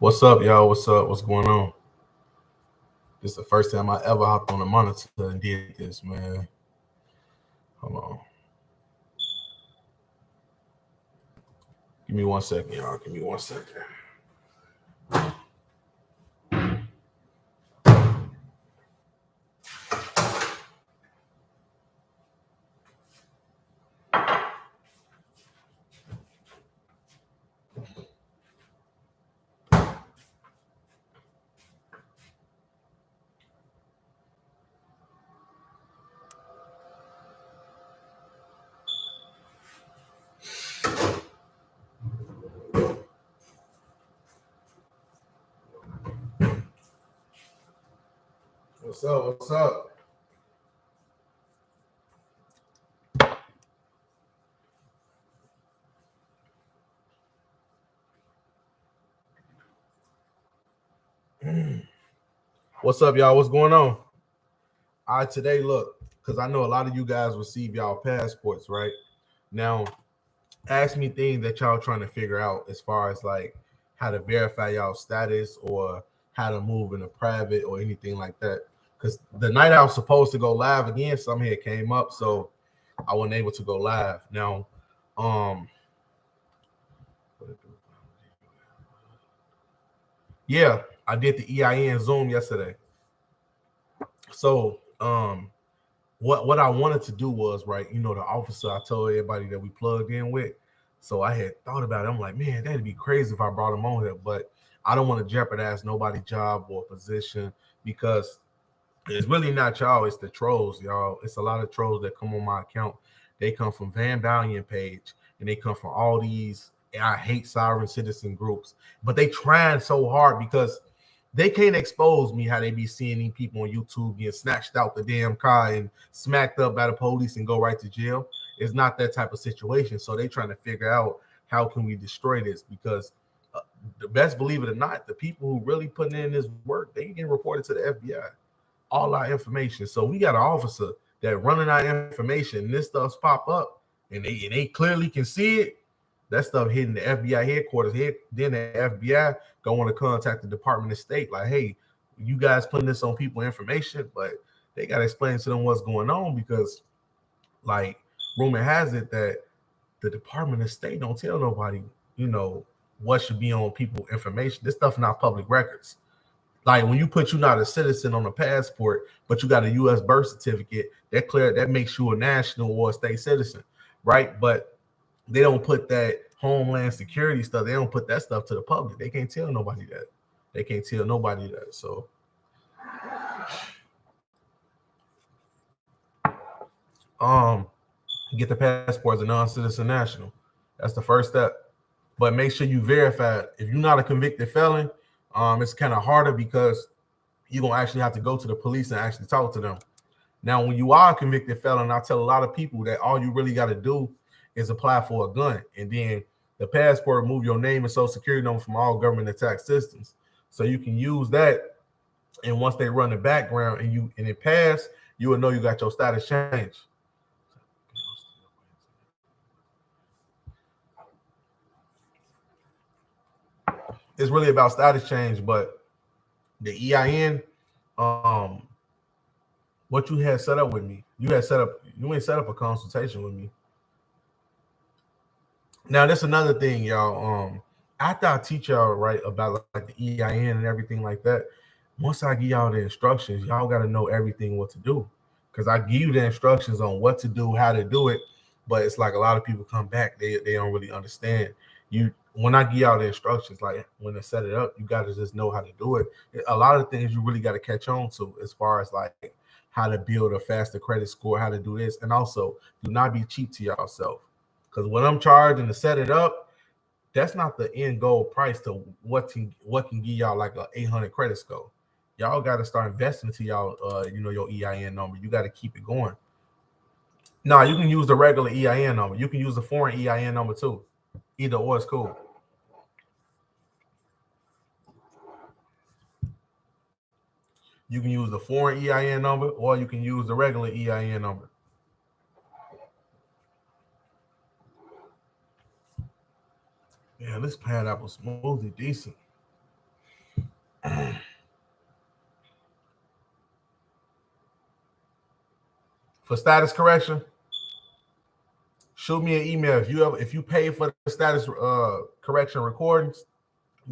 What's up, y'all? What's up? What's going on? This is the first time I ever hopped on a monitor and did this, man. Hold on. Give me 1 second, y'all. Give me 1 second. What's up? What's up? What's up, y'all? What's going on? All right, today, look, because I know a lot of you guys receive y'all passports, right? Now, ask me things that y'all trying to figure out as far as like how to verify y'all status or how to move into private or anything like that. Because the night I was supposed to go live again, something had came up, so I wasn't able to go live. Now, yeah, I did the EIN Zoom yesterday. So, what I wanted to do was, right, the officer I told everybody that we plugged in with. So I had thought about it. I'm like, man, that'd be crazy if I brought him on here, but I don't want to jeopardize nobody's job or position because it's really not y'all, it's the trolls, y'all. It's a lot of trolls that come on my account. They come from Van Valiant page and they come from all these I hate sovereign citizen groups, but they trying so hard because they can't expose me how they be seeing these people on YouTube getting snatched out the damn car and smacked up by the police and go right to jail. It's not that type of situation. So they trying to figure out how can we destroy this because the best, believe it or not, the people who really putting in this work, they get reported to the FBI. All our information. So we got an officer that running our information. And this stuff's pop up and they clearly can see it. That stuff hitting the FBI headquarters. Then the FBI don't want to contact the Department of State. Like, hey, you guys putting this on people's information, but they got to explain to them what's going on because, like, rumor has it that the Department of State don't tell nobody, what should be on people's information. This stuff not public records. Like when you put you're not a citizen on a passport, but you got a U.S. birth certificate, that makes you a national or a state citizen, right? But they don't put that Homeland Security stuff. They don't put that stuff to the public. They can't tell nobody that. They can't tell nobody that. So, get the passport as a non-citizen national. That's the first step. But make sure you verify it. If you're not a convicted felon, it's kind of harder because you're gonna actually have to go to the police and actually talk to them. Now, when you are a convicted felon, I tell a lot of people that all you really got to do is apply for a gun, and then the passport remove your name and social security number from all government tax systems, so you can use that. And once they run the background and it pass, you will know you got your status changed. It's really about status change, but the EIN, what you had set up with me, you ain't set up a consultation with me. Now, that's another thing, y'all. After I teach y'all right about like the EIN and everything like that, once I give y'all the instructions, y'all got to know everything what to do. Because I give you the instructions on what to do, how to do it, but it's like a lot of people come back, they don't really understand. When I give y'all the instructions, like when to set it up, you got to just know how to do it. A lot of things you really got to catch on to as far as like how to build a faster credit score, how to do this, and also do not be cheap to yourself. Because what I'm charging to set it up, that's not the end goal price to what can give y'all like a 800 credit score. Y'all got to start investing to y'all, your EIN number. You got to keep it going. No, you can use the regular EIN number. You can use the foreign EIN number too. Either or is cool. You can use the foreign EIN number or you can use the regular EIN number. Yeah, this pineapple smoothie decent. For status correction, shoot me an email if you pay for the status correction recordings.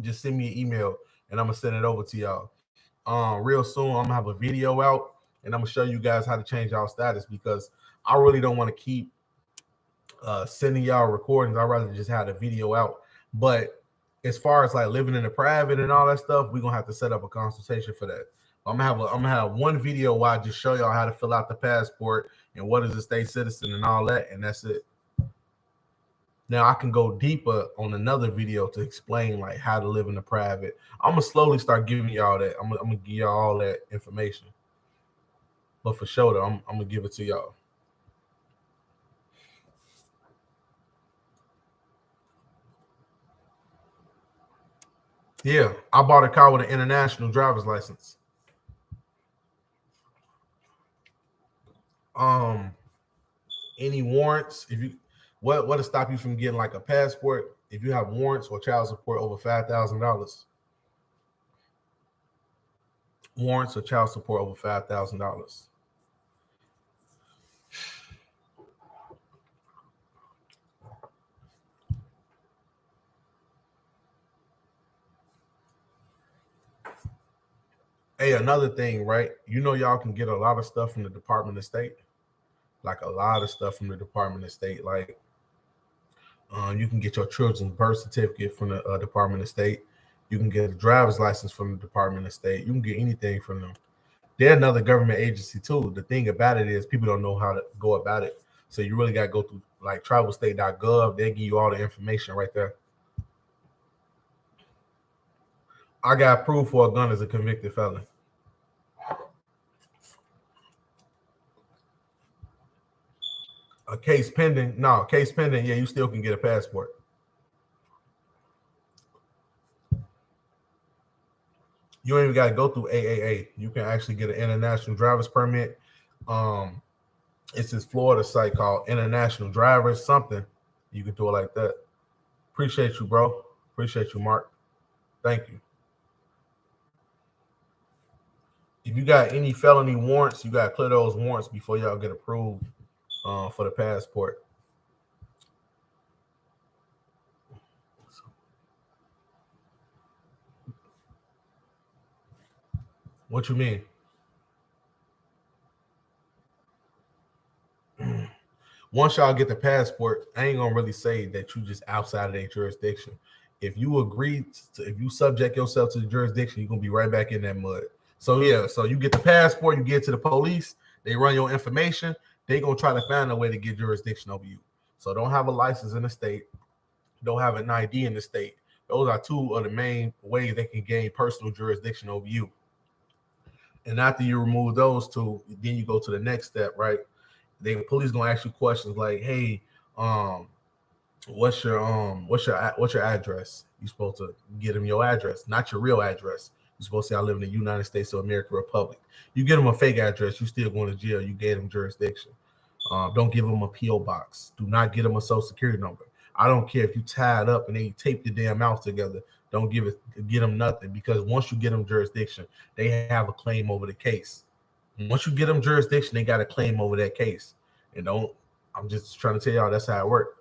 Just send me an email and I'm gonna send it over to y'all. Real soon I'm gonna have a video out and I'm gonna show you guys how to change y'all status because I really don't want to keep sending y'all recordings. I'd rather just have the video out. But as far as like living in the private and all that stuff, we're gonna have to set up a consultation for that. I'm gonna have one video where I just show y'all how to fill out the passport and what is a state citizen and all that, and that's it. Now I can go deeper on another video to explain like how to live in the private. I'm gonna slowly start giving y'all that. I'm gonna give y'all all that information. But for sure, though, I'm gonna give it to y'all. Yeah, I bought a car with an international driver's license. Any warrants? If you what to stop you from getting like a passport? If you have warrants or child support over $5,000. Warrants or child support over $5,000. Hey, another thing, right? You know, y'all can get a lot of stuff from the Department of State. Like a lot of stuff from the Department of State. Like you can get your children's birth certificate from the Department of State. You can get a driver's license from the Department of State. You can get anything from them. They're another government agency too. The thing about it is people don't know how to go about it. So you really got to go through like travelstate.gov. They give you all the information right there. I got approved for a gun as a convicted felon. A case pending? No, case pending. Yeah, you still can get a passport. You ain't even got to go through AAA. You can actually get an international driver's permit. It's this Florida site called International Drivers something. You can do it like that. Appreciate you, bro. Appreciate you, Mark. Thank you. If you got any felony warrants, you got to clear those warrants before y'all get approved for the passport. What you mean? Once y'all get the passport, I ain't gonna really say that you just outside of their jurisdiction. If you agree to, if you subject yourself to the jurisdiction, you're gonna be right back in that mud. So yeah, so you get the passport, you get to the police, they run your information, they gonna try to find a way to get jurisdiction over you. So don't have a license in the state, don't have an ID in the state. Those are two of the main ways they can gain personal jurisdiction over you. And after you remove those two, then you go to the next step, right? The police gonna ask you questions like, "Hey, what's your address?" You supposed to get them your address, not your real address. You're supposed to say, "I live in the United States of America Republic." You get them a fake address, you still going to jail. You gave them jurisdiction. Don't give them a PO box. Do not get them a social security number. I don't care if you tied up and they tape the damn mouth together. Don't get them nothing, because once you get them jurisdiction, they have a claim over the case. Once you get them jurisdiction, they got a claim over that case. And I'm just trying to tell y'all that's how it works.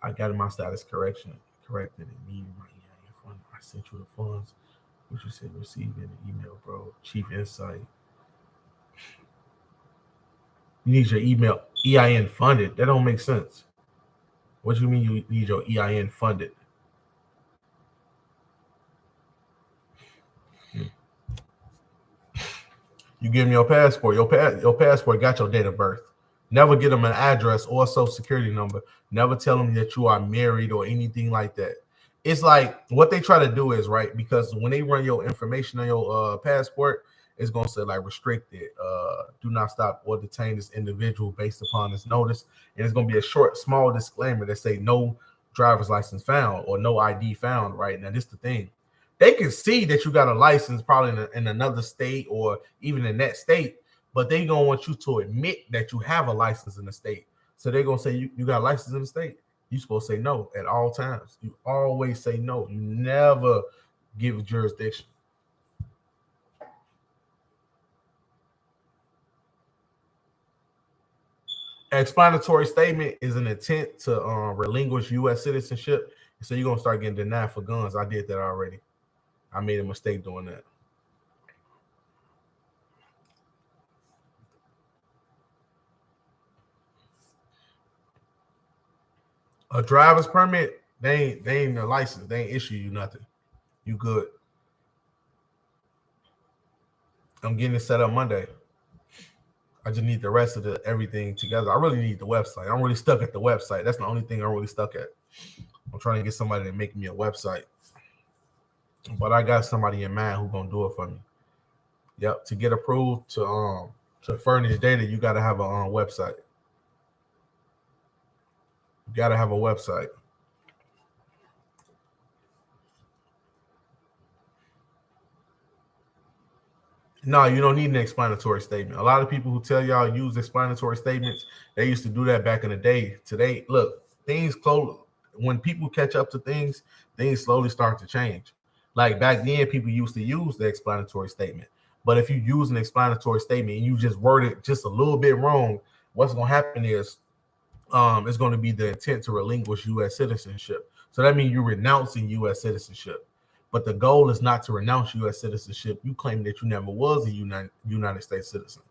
I got my status corrected immediately. I sent you the funds, which you said received in the email, bro. Chief Insight. You need your email EIN funded. That don't make sense. What do you mean you need your EIN funded? You give them your passport. Your passport got your date of birth. Never get them an address or a social security number. Never tell them that you are married or anything like that. It's like what they try to do is, right, because when they run your information on your passport, it's going to say like restricted, do not stop or detain this individual based upon this notice. And it's going to be a short, small disclaimer that say no driver's license found or no ID found, right? Now, this is the thing. They can see that you got a license probably in another state or even in that state, but they going to want you to admit that you have a license in the state. So they're going to say, you got a license in the state? You're supposed to say no at all times. You always say no. You never give jurisdiction. Explanatory statement is an intent to relinquish U.S. citizenship. So you're gonna start getting denied for guns. I did that already. I made a mistake doing that. A driver's permit, they ain't a license. They ain't issue you nothing. You good. I'm getting it set up Monday. I just need the rest of the everything together. I really need the website. I'm really stuck at the website. That's the only thing I'm really stuck at. I'm trying to get somebody to make me a website. But I got somebody in mind who's gonna do it for me. Yep. To get approved to furnish data, you gotta have a website. You gotta have a website. No, you don't need an explanatory statement. A lot of people who tell y'all use explanatory statements, they used to do that back in the day. Today, look, things close. When people catch up to things slowly start to change. Like back then, people used to use the explanatory statement. But if you use an explanatory statement and you just word it just a little bit wrong, what's going to happen is it's going to be the intent to relinquish U.S. citizenship. So that means you're renouncing U.S. citizenship. But the goal is not to renounce U.S. citizenship. You claim that you never was a United States citizen.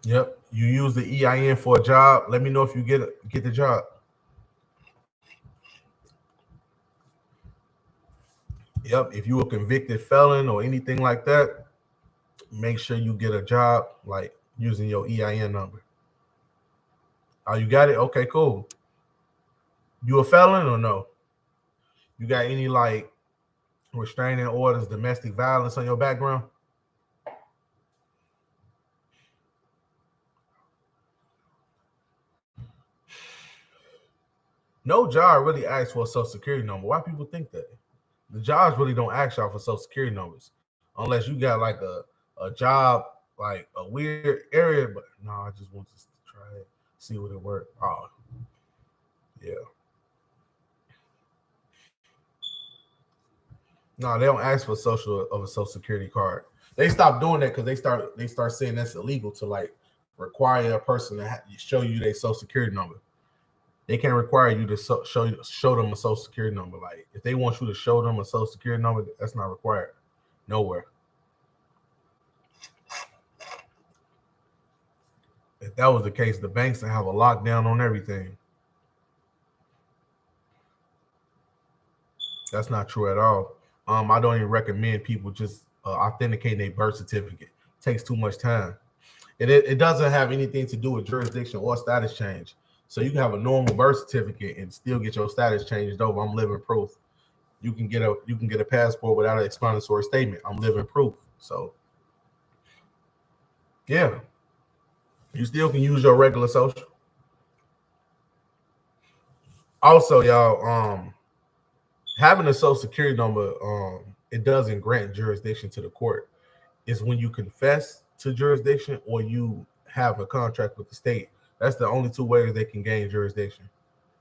Yep. You use the EIN for a job. Let me know if you get the job. Yep. If you a convicted felon or anything like that, make sure you get a job like using your EIN number. Oh, you got it? Okay, cool. You a felon or no? You got any like restraining orders, domestic violence on your background? No job really asks for a social security number. Why people think that? The jobs really don't ask y'all for social security numbers unless you got like a job like a weird area. But no, I just want to try it, see what it works. Oh, yeah. No, they don't ask for a social security card. They stopped doing that because they start saying that's illegal to like require a person to show you their social security number. They can't require you to show them a social security number. Like if they want you to show them a social security number, that's not required nowhere. If that was the case, the banks would have a lockdown on everything. That's not true at all. I don't even recommend people just authenticating a birth certificate. It takes too much time. It doesn't have anything to do with jurisdiction or status change. So you can have a normal birth certificate and still get your status changed over. I'm living proof. You can get a passport without an explanatory statement. I'm living proof. So yeah, you still can use your regular social. Also, y'all, having a social security number, it doesn't grant jurisdiction to the court. It's when you confess to jurisdiction or you have a contract with the state. That's the only two ways they can gain jurisdiction.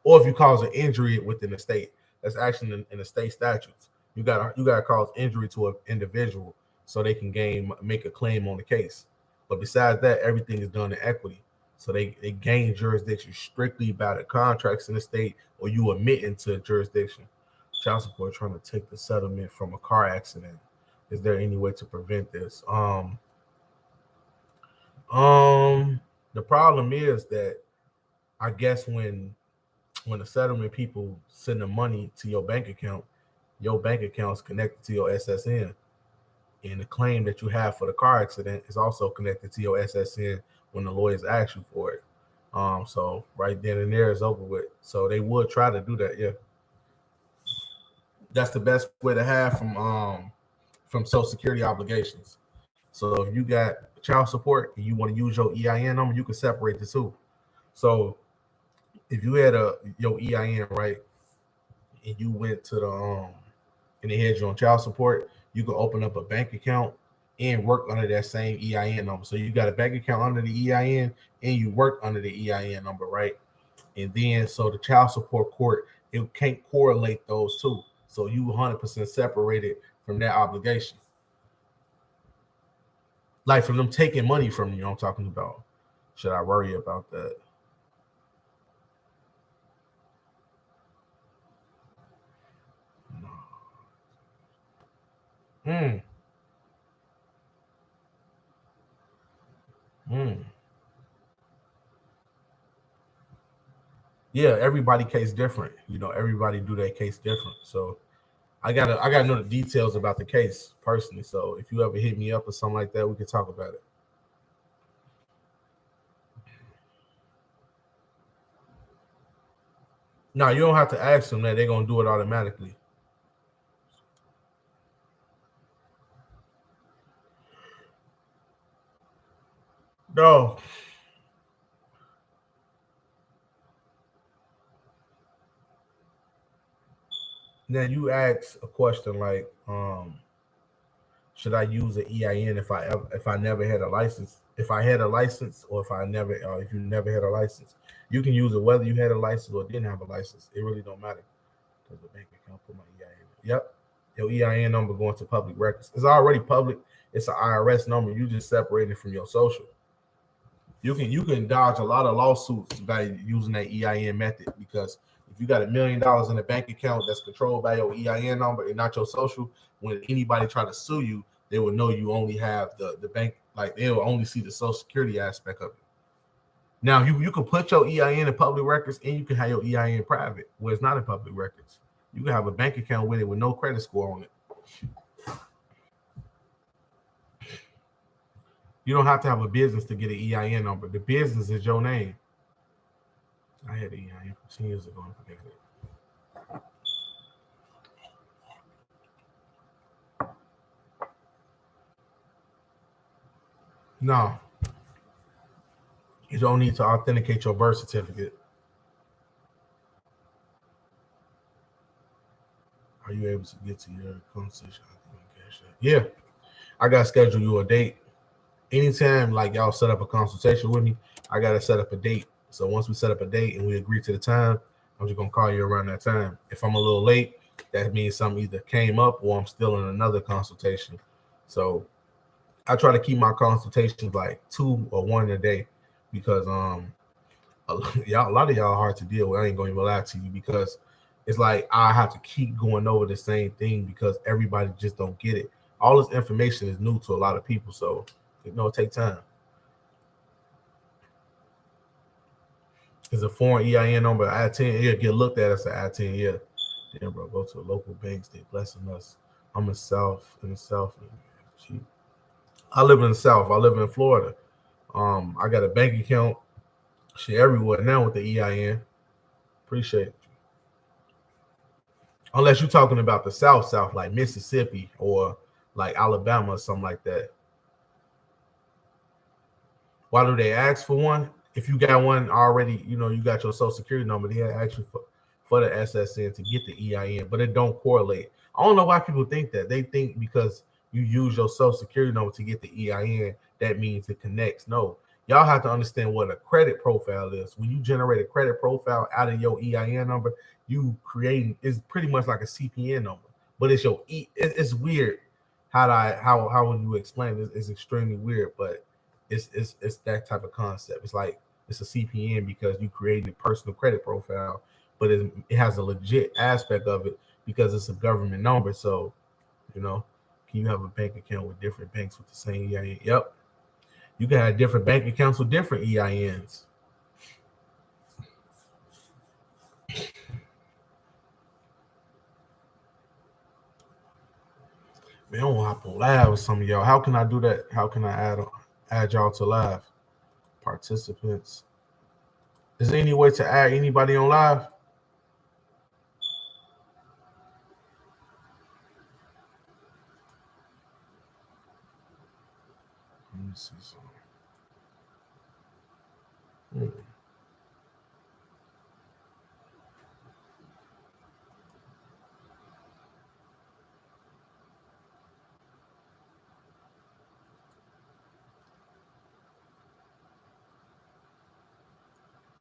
Or if you cause an injury within the state, that's actually in the state statutes. You gotta cause injury to an individual so they can make a claim on the case. But besides that, everything is done in equity. So they gain jurisdiction strictly by the contracts in the state or you admitting to jurisdiction. Child support trying to take the settlement from a car accident. Is there any way to prevent this? The problem is that I guess when the settlement people send the money to your bank account is connected to your SSN, and the claim that you have for the car accident is also connected to your SSN when the lawyers ask you for it. So right then and there is over with. So they would try to do that, yeah. That's the best way to have from Social Security obligations. So if you got child support and you want to use your EIN number, you can separate the two. So if you had your EIN right, and you went to the and they had you on child support, you can open up a bank account and work under that same EIN number. So you got a bank account under the EIN and you work under the EIN number, right? And then so the child support court, it can't correlate those two. So you 100% separated from that obligation. Like from them taking money from you, I'm talking about. Should I worry about that? No. Mm. Mm. Yeah, everybody case different. Everybody do their case different. So I gotta know the details about the case personally. So if you ever hit me up or something like that, we can talk about it. No, you don't have to ask them that. They're gonna do it automatically. No. Now you ask a question like, should I use an EIN if I never had a license? If I had a license, or if you never had a license, you can use it whether you had a license or didn't have a license. It really don't matter because the bank account put my EIN. Yep, your EIN number going to public records. It's already public. It's an IRS number. You just separate it from your social. You can dodge a lot of lawsuits by using that EIN method because if you got $1 million in a bank account that's controlled by your EIN number and not your social, when anybody try to sue you, they will know you only have the bank, like they will only see the social security aspect of it. Now you can put your EIN in public records and you can have your EIN private where it's not in public records. You can have a bank account with it with no credit score on it. You don't have to have a business to get an EIN number. The business is your name. I had an EIN from 10 years ago. I forget it. No, you don't need to authenticate your birth certificate. Are you able to get to your consultation? Yeah, I got to schedule you a date. Anytime, like y'all set up a consultation with me, I got to set up a date. So once we set up a date and we agree to the time, I'm just going to call you around that time. If I'm a little late, that means something either came up or I'm still in another consultation. So I try to keep my consultations like 2 or 1 a day because a lot of y'all are hard to deal with. I ain't gonna even lie to you because it's like I have to keep going over the same thing because everybody just don't get it. All this information is new to a lot of people, so it take time. It's a foreign EIN number, I-10, yeah, get looked at as an I-10, yeah. Damn, bro, go to a local banks, they blessing us. I'm in the South. I live in the South. I live in Florida. I got a bank account, shit everywhere now with the EIN. Appreciate it. Unless you're talking about the South, like Mississippi or like Alabama or something like that. Why do they ask for one? If you got one already, you got your social security number, they ask you for the SSN to get the EIN, but it don't correlate. I don't know why people think that. They think because you use your social security number to get the EIN, that means it connects. No, y'all have to understand what a credit profile is. When you generate a credit profile out of your EIN number, you creating is pretty much like a CPN number, but it's your it's weird how would you explain it? It's extremely weird, but it's that type of concept. It's like it's a CPN because you create a personal credit profile, but it has a legit aspect of it because it's a government number. So, can you have a bank account with different banks with the same EIN? Yep. You can have different bank accounts with different EINs. Man, I don't want to hop on live with some of y'all. How can I do that? How can I add y'all to live participants? Is there any way to add anybody on live? Let me see something. Hmm.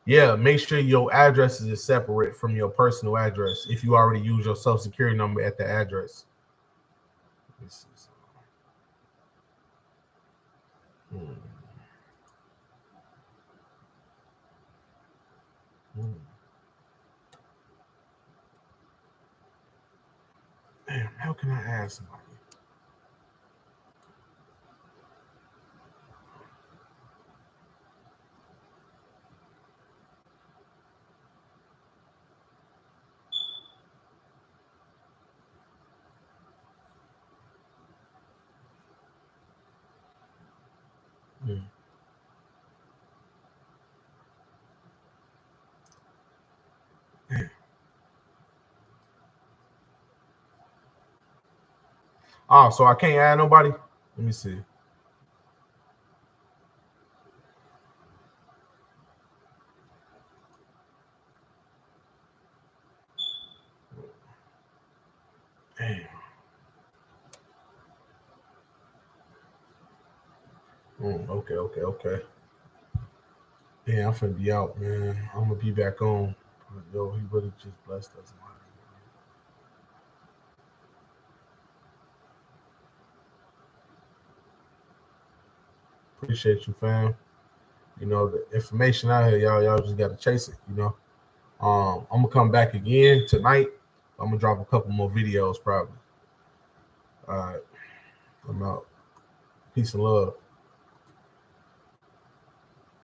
Yeah, make sure your address is separate from your personal address if you already use your social security number at the address. This is, Damn, how can I add somebody? Oh, so I can't add nobody? Let me see. Damn. Okay. Yeah, I'm finna be out, man. I'm gonna be back on. Yo, he really just blessed us. Appreciate you, fam. You know, the information out here, y'all just gotta chase it, you know. I'm gonna come back again tonight. I'm gonna drop a couple more videos probably. All right, I'm out. Peace and love.